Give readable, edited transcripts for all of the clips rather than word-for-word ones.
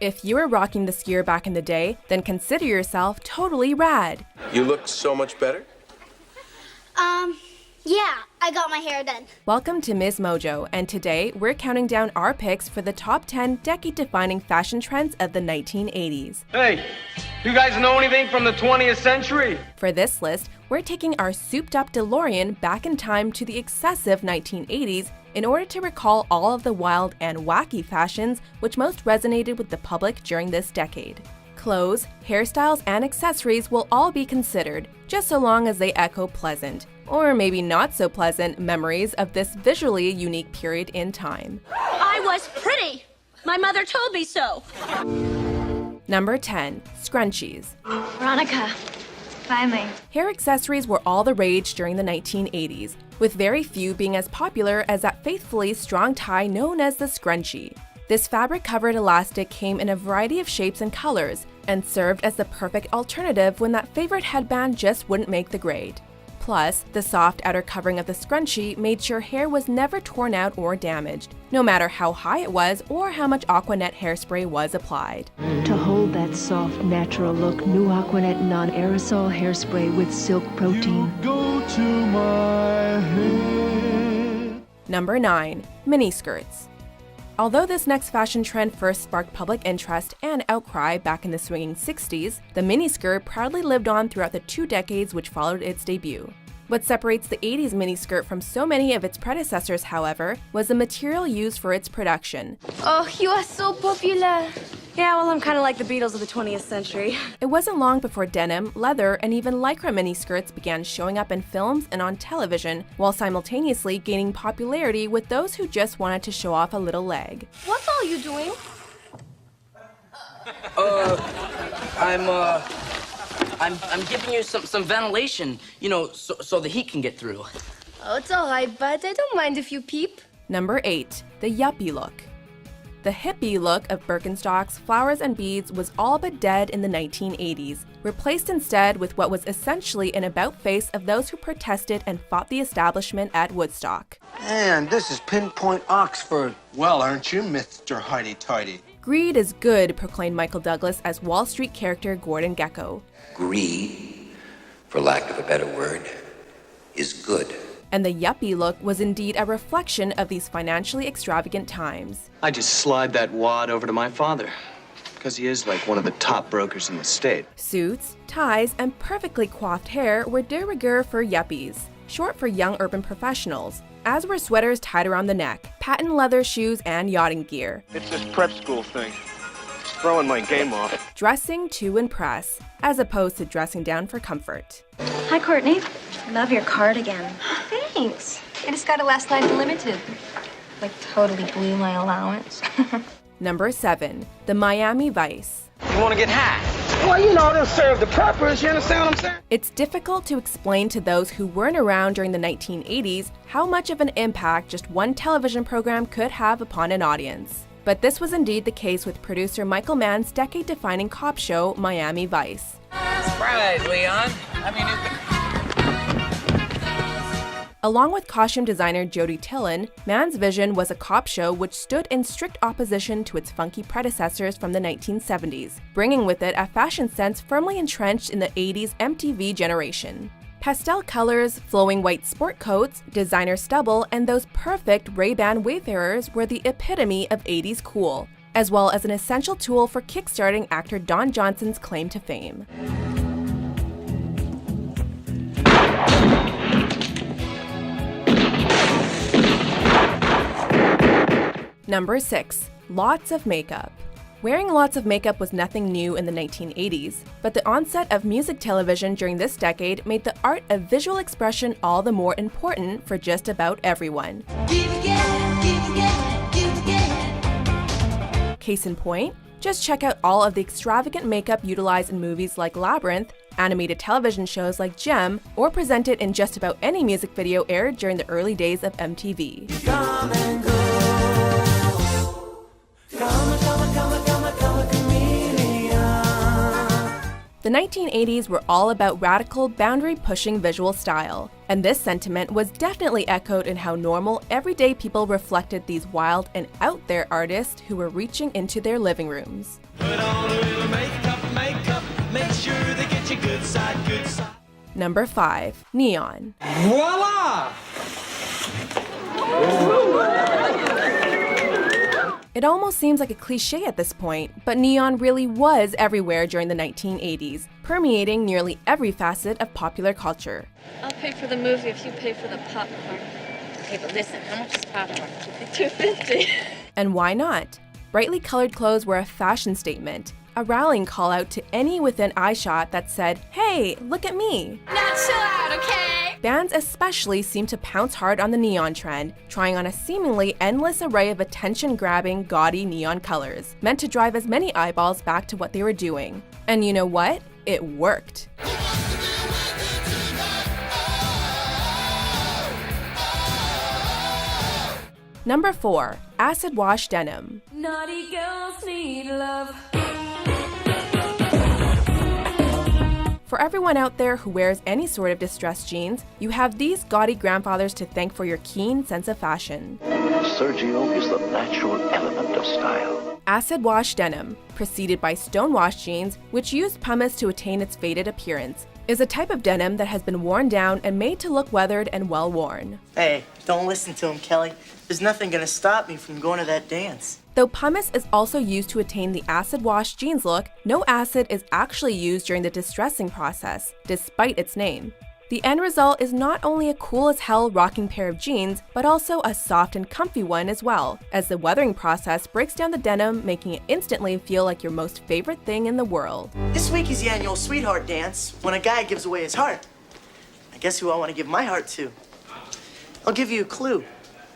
If you were rocking this gear back in the day, then consider yourself totally rad. You look so much better. Yeah, I got my hair done. Welcome to Ms. Mojo, and today we're counting down our picks for the top 10 decade-defining fashion trends of the 1980s. Hey, you guys know anything from the 20th century? For this list, we're taking our souped-up DeLorean back in time to the excessive 1980s in order to recall all of the wild and wacky fashions which most resonated with the public during this decade. Clothes, hairstyles, and accessories will all be considered, just so long as they echo pleasant, or maybe not so pleasant, memories of this visually unique period in time. I was pretty! My mother told me so! Number 10. Scrunchies. Veronica, finally. Hair accessories were all the rage during the 1980s, with very few being as popular as that faithfully strong tie known as the scrunchie. This fabric-covered elastic came in a variety of shapes and colors, and served as the perfect alternative when that favorite headband just wouldn't make the grade. Plus, the soft outer covering of the scrunchie made sure hair was never torn out or damaged, no matter how high it was or how much Aquanet hairspray was applied. To hold that soft, natural look, new Aquanet non-aerosol hairspray with silk protein. Go to my head. Number 9. Miniskirts. Although this next fashion trend first sparked public interest and outcry back in the swinging 60s, the miniskirt proudly lived on throughout the 2 decades which followed its debut. What separates the 80s miniskirt from so many of its predecessors, however, was the material used for its production. Oh, you are so popular. Yeah, well, I'm kind of like the Beatles of the 20th century. It wasn't long before denim, leather, and even lycra miniskirts began showing up in films and on television, while simultaneously gaining popularity with those who just wanted to show off a little leg. What's all you doing? I'm giving you some ventilation, you know, so the heat can get through. Oh, it's all right, bud. I don't mind if you peep. Number 8. The yuppie look. The hippie look of Birkenstocks, flowers, and beads was all but dead in the 1980s, replaced instead with what was essentially an about-face of those who protested and fought the establishment at Woodstock. Man, this is pinpoint Oxford. Well, aren't you, Mr. Highty-Tighty? Greed is good, proclaimed Michael Douglas as Wall Street character Gordon Gekko. Greed, for lack of a better word, is good. And the yuppie look was indeed a reflection of these financially extravagant times. I just slide that wad over to my father, because he is like one of the top brokers in the state. Suits, ties, and perfectly coiffed hair were de rigueur for yuppies, short for young urban professionals, as were sweaters tied around the neck, patent leather shoes, and yachting gear. It's this prep school thing. It's throwing my game off. Dressing to impress, as opposed to dressing down for comfort. Hi, Courtney. Love your cardigan. Thanks. I just got it last night limited. Like, totally blew my allowance. Number 7. The Miami Vice. You want to get high? Well, you know, they'll serve the purpose. You understand what I'm saying? It's difficult to explain to those who weren't around during the 1980s how much of an impact just one television program could have upon an audience. But this was indeed the case with producer Michael Mann's decade-defining cop show, Miami Vice. Surprise, Leon. Along with costume designer Jody Tillin, Mann's vision was a cop show which stood in strict opposition to its funky predecessors from the 1970s, bringing with it a fashion sense firmly entrenched in the 80s MTV generation. Pastel colors, flowing white sport coats, designer stubble, and those perfect Ray-Ban Wayfarers were the epitome of 80s cool, as well as an essential tool for kickstarting actor Don Johnson's claim to fame. Number 6. Lots of makeup. Wearing lots of makeup was nothing new in the 1980s, but the onset of music television during this decade made the art of visual expression all the more important for just about everyone. Case in point, just check out all of the extravagant makeup utilized in movies like Labyrinth, animated television shows like Gem, or presented in just about any music video aired during the early days of MTV. The 1980s were all about radical, boundary-pushing visual style, and this sentiment was definitely echoed in how normal, everyday people reflected these wild and out-there artists who were reaching into their living rooms. Put on a little makeup, make sure they get you good side, good side. Number 5. Neon. Voila! It almost seems like a cliche at this point, but neon really was everywhere during the 1980s, permeating nearly every facet of popular culture. I'll pay for the movie if you pay for the popcorn. Okay, but listen, how much is popcorn? $2.50. And why not? Brightly colored clothes were a fashion statement, a rallying call out to any within eyeshot that said, "Hey, look at me." Now chill out, okay? Bands especially seemed to pounce hard on the neon trend, trying on a seemingly endless array of attention-grabbing, gaudy neon colors, meant to drive as many eyeballs back to what they were doing. And you know what? It worked. Number 4. Acid wash denim. Naughty girls need love. For everyone out there who wears any sort of distressed jeans, you have these gaudy grandfathers to thank for your keen sense of fashion. Sergio is the natural element of style. Acid wash denim, preceded by stonewash jeans, which used pumice to attain its faded appearance, is a type of denim that has been worn down and made to look weathered and well-worn. Hey, don't listen to him, Kelly. There's nothing gonna stop me from going to that dance. Though pumice is also used to attain the acid wash jeans look, no acid is actually used during the distressing process, despite its name. The end result is not only a cool as hell rocking pair of jeans, but also a soft and comfy one as well, as the weathering process breaks down the denim, making it instantly feel like your most favorite thing in the world. This week is the annual sweetheart dance, when a guy gives away his heart. I guess who I want to give my heart to? I'll give you a clue.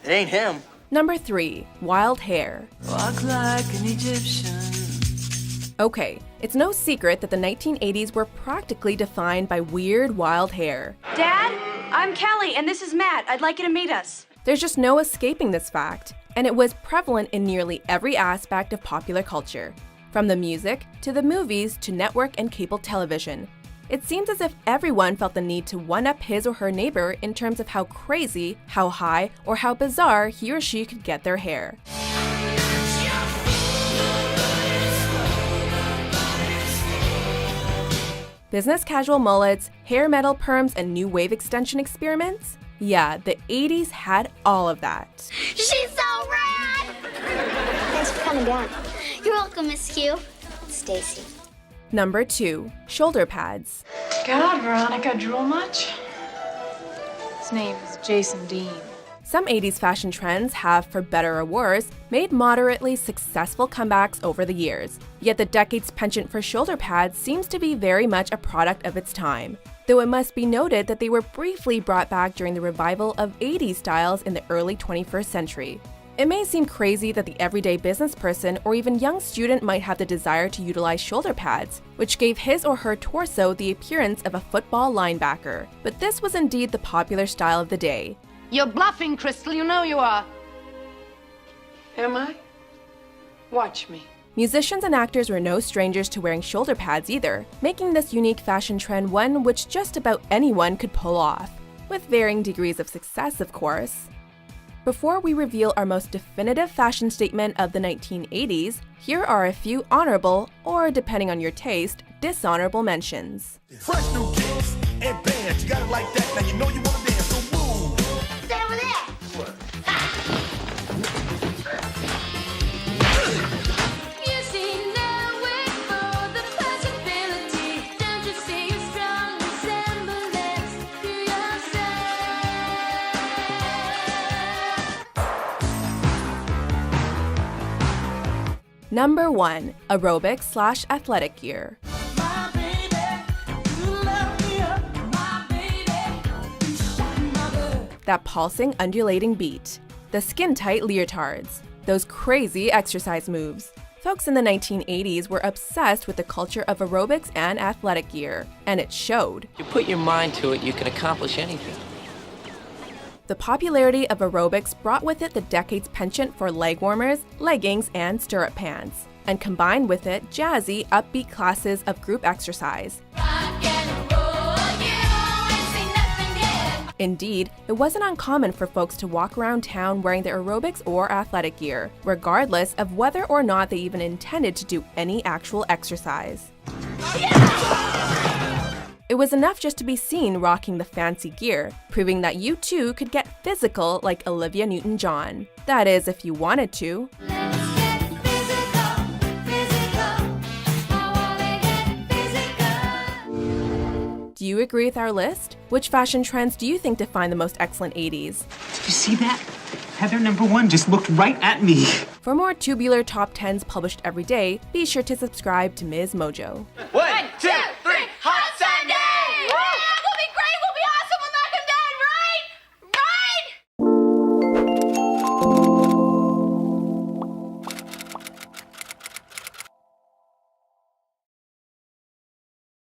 It ain't him. Number 3. Wild hair. Walk like an Egyptian. Okay, it's no secret that the 1980s were practically defined by weird, wild hair. Dad, I'm Kelly, and this is Matt. I'd like you to meet us. There's just no escaping this fact, and it was prevalent in nearly every aspect of popular culture. From the music, to the movies, to network and cable television. It seems as if everyone felt the need to one-up his or her neighbor in terms of how crazy, how high, or how bizarre he or she could get their hair. Business casual mullets, hair metal perms, and new wave extension experiments? Yeah, the 80s had all of that. She's so rad! Thanks for coming down. You're welcome, Miss Q. Stacy. Number 2. Shoulder pads. God, Veronica, drool much? His name is Jason Dean. Some 80s fashion trends have, for better or worse, made moderately successful comebacks over the years. Yet the decade's penchant for shoulder pads seems to be very much a product of its time. Though it must be noted that they were briefly brought back during the revival of 80s styles in the early 21st century. It may seem crazy that the everyday business person or even young student might have the desire to utilize shoulder pads, which gave his or her torso the appearance of a football linebacker. But this was indeed the popular style of the day. You're bluffing, Crystal. You know you are. Am I? Watch me. Musicians and actors were no strangers to wearing shoulder pads either, making this unique fashion trend one which just about anyone could pull off. With varying degrees of success, of course. Before we reveal our most definitive fashion statement of the 1980s, here are a few honorable, or depending on your taste, dishonorable mentions. Fresh new kicks and bands. You got it like that. Now you know you want to dance, so move. Stay over there. You see no way for the possibility. Don't you see a strong resemblance to yourself? Number 1. Aerobic/athletic gear. My baby, you love me up. My baby, you shine my blood. That pulsing, undulating beat. The skin-tight leotards. Those crazy exercise moves. Folks in the 1980s were obsessed with the culture of aerobics and athletic gear, and it showed. You put your mind to it, you can accomplish anything. The popularity of aerobics brought with it the decade's penchant for leg warmers, leggings, and stirrup pants, and combined with it jazzy, upbeat classes of group exercise. Indeed, it wasn't uncommon for folks to walk around town wearing their aerobics or athletic gear, regardless of whether or not they even intended to do any actual exercise. It was enough just to be seen rocking the fancy gear, proving that you too could get physical like Olivia Newton-John. That is, if you wanted to. Do you agree with our list? Which fashion trends do you think define the most excellent 80s? Did you see that? Heather #1 just looked right at me. For more tubular top 10s published every day, be sure to subscribe to Ms. Mojo. 1, 2,